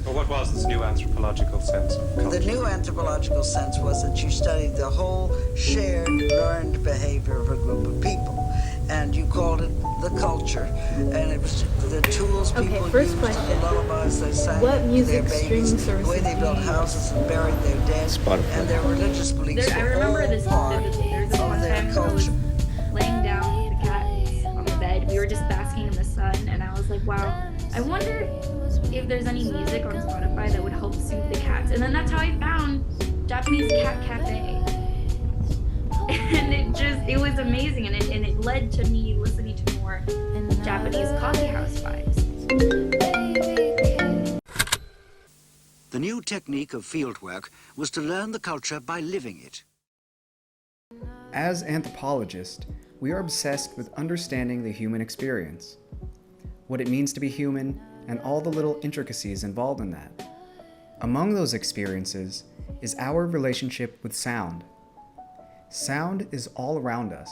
Well, what was this new anthropological sense of culture? The new anthropological sense was that you studied the whole shared learned behavior of a group of people. And you called it the culture. And it was the tools people first used question. and the lullabies they sang What to music their streaming babies, the way services they do built you use? houses and buried their dead, Spotify. and their religious beliefs I were remember all this part vividly. There was this of one their time I was culture. laying down with the cats on the bed. We were just basking in the sun, and I was like, wow, I wonder if there's any music on Spotify that would help soothe the cats. And then that's how I found Japanese Cat Cafe. And it was amazing, and it led to me listening to more Japanese coffee house vibes. The new technique of fieldwork was to learn the culture by living it. As anthropologists, we are obsessed with understanding the human experience, what it means to be human, and all the little intricacies involved in that. Among those experiences is our relationship with sound. Sound is all around us,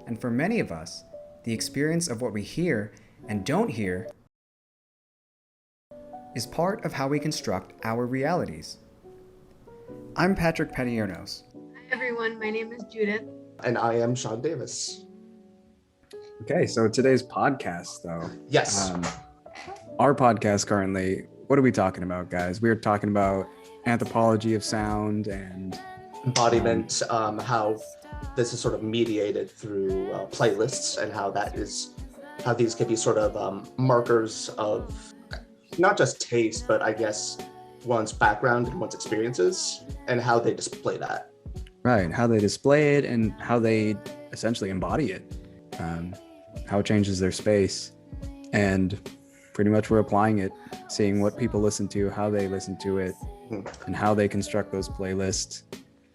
and for many of us, the experience of what we hear and don't hear is part of how we construct our realities. I'm Patrick Padiernos. Hi everyone, my name is Judith. And I am Sean Davis. Okay, so today's podcast, though. Yes. Our podcast currently, what are we talking about, guys? We're talking about anthropology of sound and Embodiment, how this is sort of mediated through playlists, and how these can be sort of markers of not just taste, but I guess one's background and one's experiences, and how they display that. Right, how they display it and how they essentially embody it, how it changes their space. And pretty much we're applying it, seeing what people listen to, how they listen to it, and how they construct those playlists.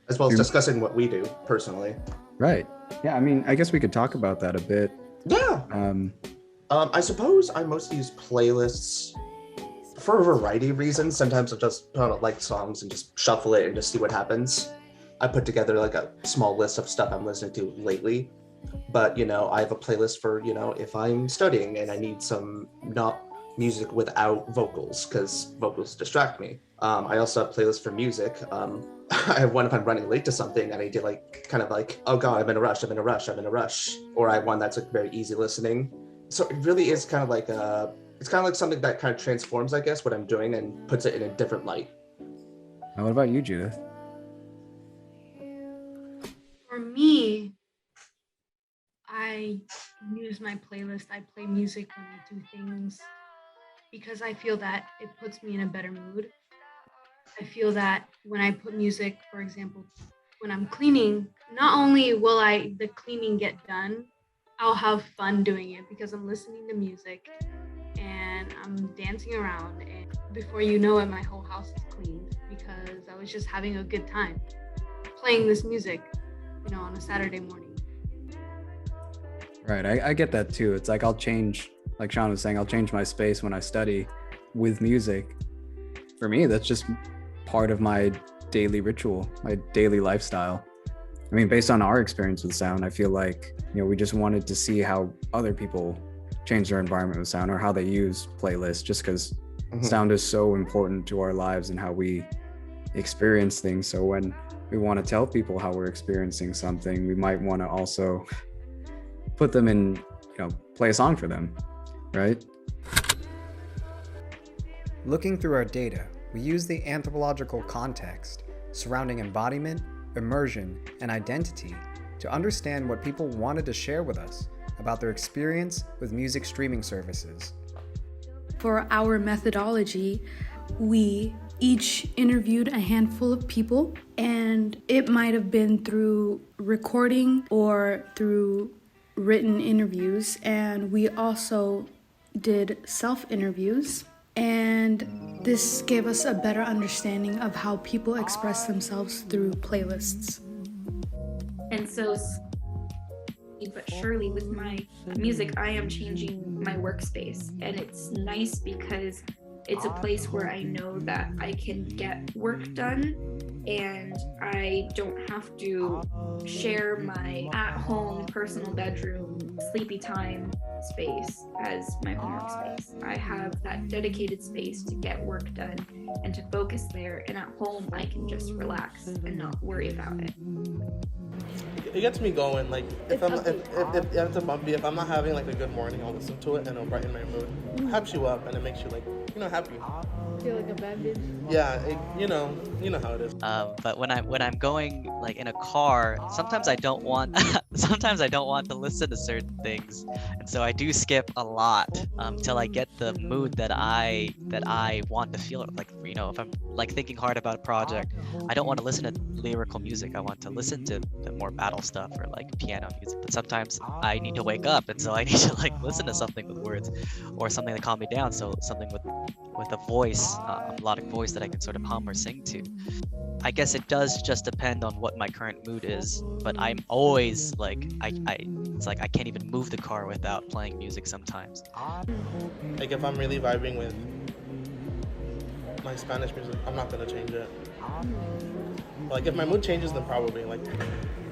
As well as discussing what we do personally. Right. Yeah, I mean, I guess we could talk about that a bit. Yeah. I suppose I mostly use playlists for a variety of reasons. Sometimes I'll just put on like songs and just shuffle it and just see what happens. I put together like a small list of stuff I'm listening to lately. But, I have a playlist for, if I'm studying and I need some not music without vocals, because vocals distract me. I also have playlists for music. I have one if I'm running late to something and I did oh God, I'm in a rush. Or I have one that's like very easy listening. So it really is kind of like something that kind of transforms, I guess, what I'm doing and puts it in a different light. Now, what about you, Judith? For me, I use my playlist. I play music when I do things because I feel that it puts me in a better mood. I feel that when I put music, for example, when I'm cleaning, not only will the cleaning get done, I'll have fun doing it because I'm listening to music and I'm dancing around. And before you know it, my whole house is cleaned because I was just having a good time playing this music, on a Saturday morning. Right, I get that too. It's like I'll change, like Sean was saying, I'll change my space when I study with music. For me, that's just part of my daily ritual, my daily lifestyle. I mean, based on our experience with sound, I feel like, we just wanted to see how other people change their environment with sound or how they use playlists, just because sound is so important to our lives and how we experience things. So when we want to tell people how we're experiencing something, we might want to also put them in, play a song for them, right? Looking through our data, we use the anthropological context surrounding embodiment, immersion, and identity to understand what people wanted to share with us about their experience with music streaming services. For our methodology, we each interviewed a handful of people, and it might have been through recording or through written interviews, and we also did self-interviews, and this gave us a better understanding of how people express themselves through playlists. And so, but surely with my music, I am changing my workspace, and it's nice because it's a place where I know that I can get work done and I don't have to share my at-home personal bedroom sleepy time space as my homework space. I have that that dedicated space to get work done and to focus there. And at home, I can just relax and not worry about it. It gets me going. Like if it's a bumpy, if I'm not having like a good morning, I'll listen to it and it'll brighten my mood. It hypes you up and it makes you like, happy. Feel like a bad bitch. Yeah, you know how it is. But when I'm going like in a car, sometimes I don't want to listen to certain things, and so I do skip a lot till I get the mood that I want to feel. Like if I'm like thinking hard about a project, I don't want to listen to lyrical music. I want to listen to the more battle stuff or like piano music. But sometimes I need to wake up, and so I need to like listen to something with words or something to calm me down. So something with a voice, a melodic voice that I can sort of hum or sing to. I guess it does just depend on what my current mood is, but I'm always like, it's like I can't even move the car without playing music sometimes. Like if I'm really vibing with my Spanish music, I'm not gonna change it. Like if my mood changes, then probably. Like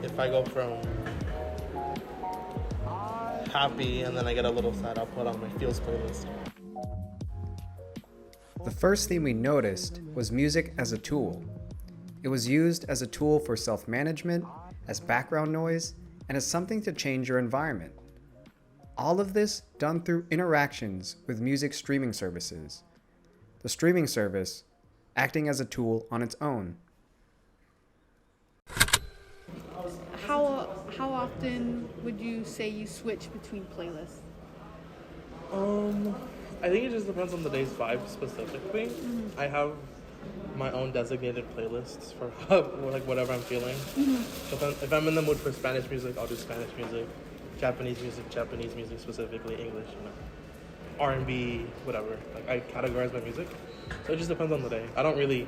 if I go from happy and then I get a little sad, I'll put on my feels playlist. The first thing we noticed was music as a tool. It was used as a tool for self-management, as background noise, and as something to change your environment. All of this done through interactions with music streaming services. The streaming service acting as a tool on its own. How often would you say you switch between playlists? I think it just depends on the day's vibe specifically. Mm-hmm. I have my own designated playlists for like whatever I'm feeling. Mm-hmm. If I'm in the mood for Spanish music, I'll do Spanish music. Japanese music specifically, English, R&B, whatever. Like I categorize my music, so it just depends on the day. I don't really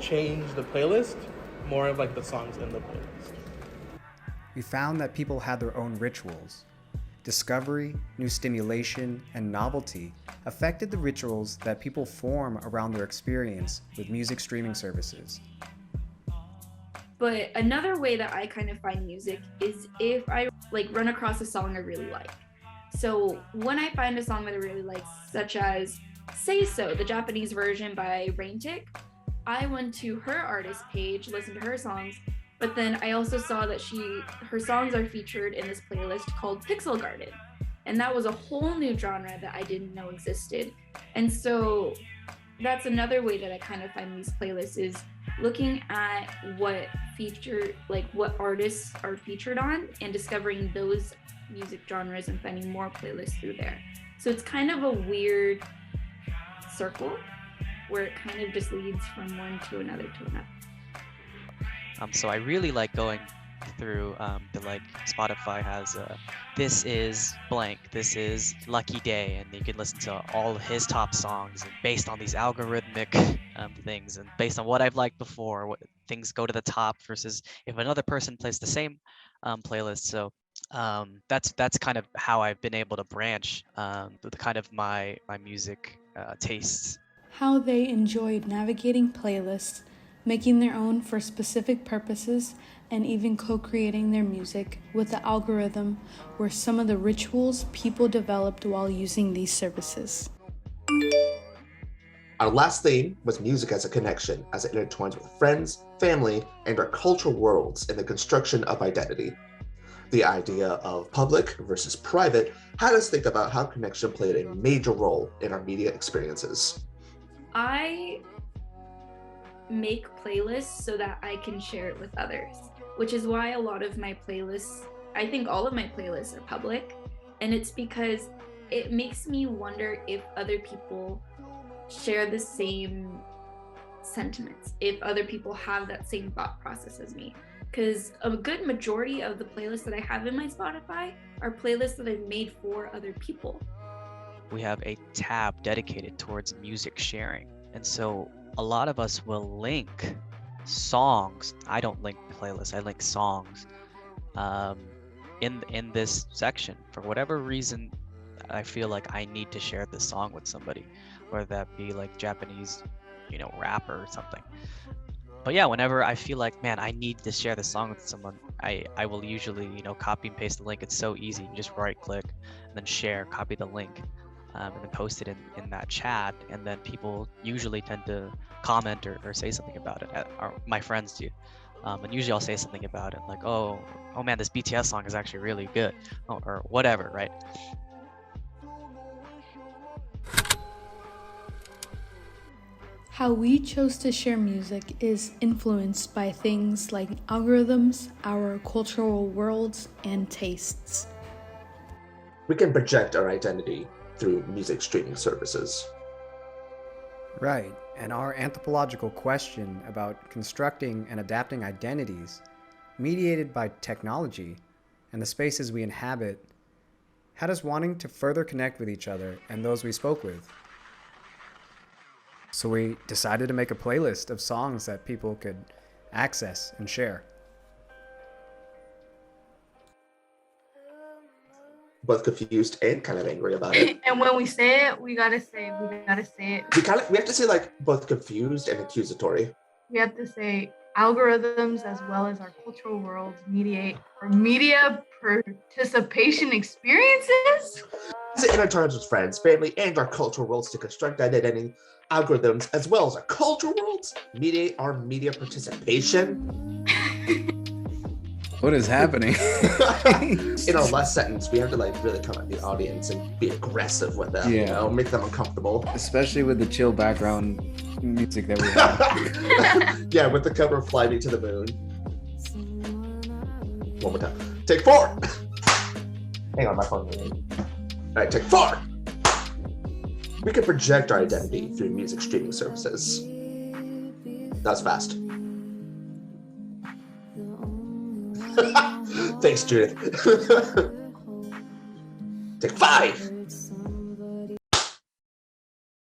change the playlist, more of like the songs in the playlist. We found that people had their own rituals. Discovery, new stimulation, and novelty affected the rituals that people form around their experience with music streaming services. But another way that I kind of find music is if I run across a song I really like. So when I find a song that I really like, such as Say So, the Japanese version by Reyes, I went to her artist page, listened to her songs, but then I also saw that her songs are featured in this playlist called Pixel Garden. And that was a whole new genre that I didn't know existed. And so that's another way that I kind of find these playlists, is looking at what artists are featured on and discovering those music genres and finding more playlists through there. So it's kind of a weird circle where it kind of just leads from one to another to another. So I really like going through Spotify has this is blank, this is Lucky Day, and you can listen to all of his top songs, and based on these algorithmic things and based on what I've liked before, what things go to the top versus if another person plays the same playlist. So that's kind of how I've been able to branch the kind of my music tastes. How they enjoyed navigating playlists, making their own for specific purposes, and even co-creating their music with the algorithm were some of the rituals people developed while using these services. Our last theme was music as a connection, as it intertwines with friends, family, and our cultural worlds in the construction of identity. The idea of public versus private had us think about how connection played a major role in our media experiences. I make playlists so that I can share it with others, which is why a lot of my playlists, I think all of my playlists are public, and it's because it makes me wonder if other people share the same sentiments, if other people have that same thought process as me. Because a good majority of the playlists that I have in my Spotify are playlists that I've made for other people. We have a tab dedicated towards music sharing, and so a lot of us will link songs. I don't link playlists, I link songs in this section. For whatever reason, I feel like I need to share this song with somebody, whether that be like Japanese, rapper or something. But yeah, whenever I feel like, man, I need to share the song with someone, I will usually, copy and paste the link. It's so easy. You just right click and then share, copy the link. and then post it in that chat, and then people usually tend to comment or say something about it, or my friends do. And usually I'll say something about it, like, oh man, this BTS song is actually really good, or whatever, right? How we chose to share music is influenced by things like algorithms, our cultural worlds, and tastes. We can project our identity through music streaming services. Right, and our anthropological question about constructing and adapting identities mediated by technology and the spaces we inhabit had us wanting to further connect with each other and those we spoke with. So we decided to make a playlist of songs that people could access and share. Both confused and kind of angry about it. And when we say it, we gotta say it. We have to say like both confused and accusatory. We have to say algorithms as well as our cultural worlds mediate or media participation experiences. As it intertwines with friends, family, and our cultural worlds to construct identity, algorithms as well as our cultural worlds mediate our media participation. What is happening? In our last sentence, we have to like really come at the audience and be aggressive with them, you know, make them uncomfortable. Especially with the chill background music that we have. Yeah, with the cover of Fly Me to the Moon. One more time. Take 4! Hang on, my phone ringing. All right, take 4! We can project our identity through music streaming services. That was fast. Thanks, Judith. Take 5!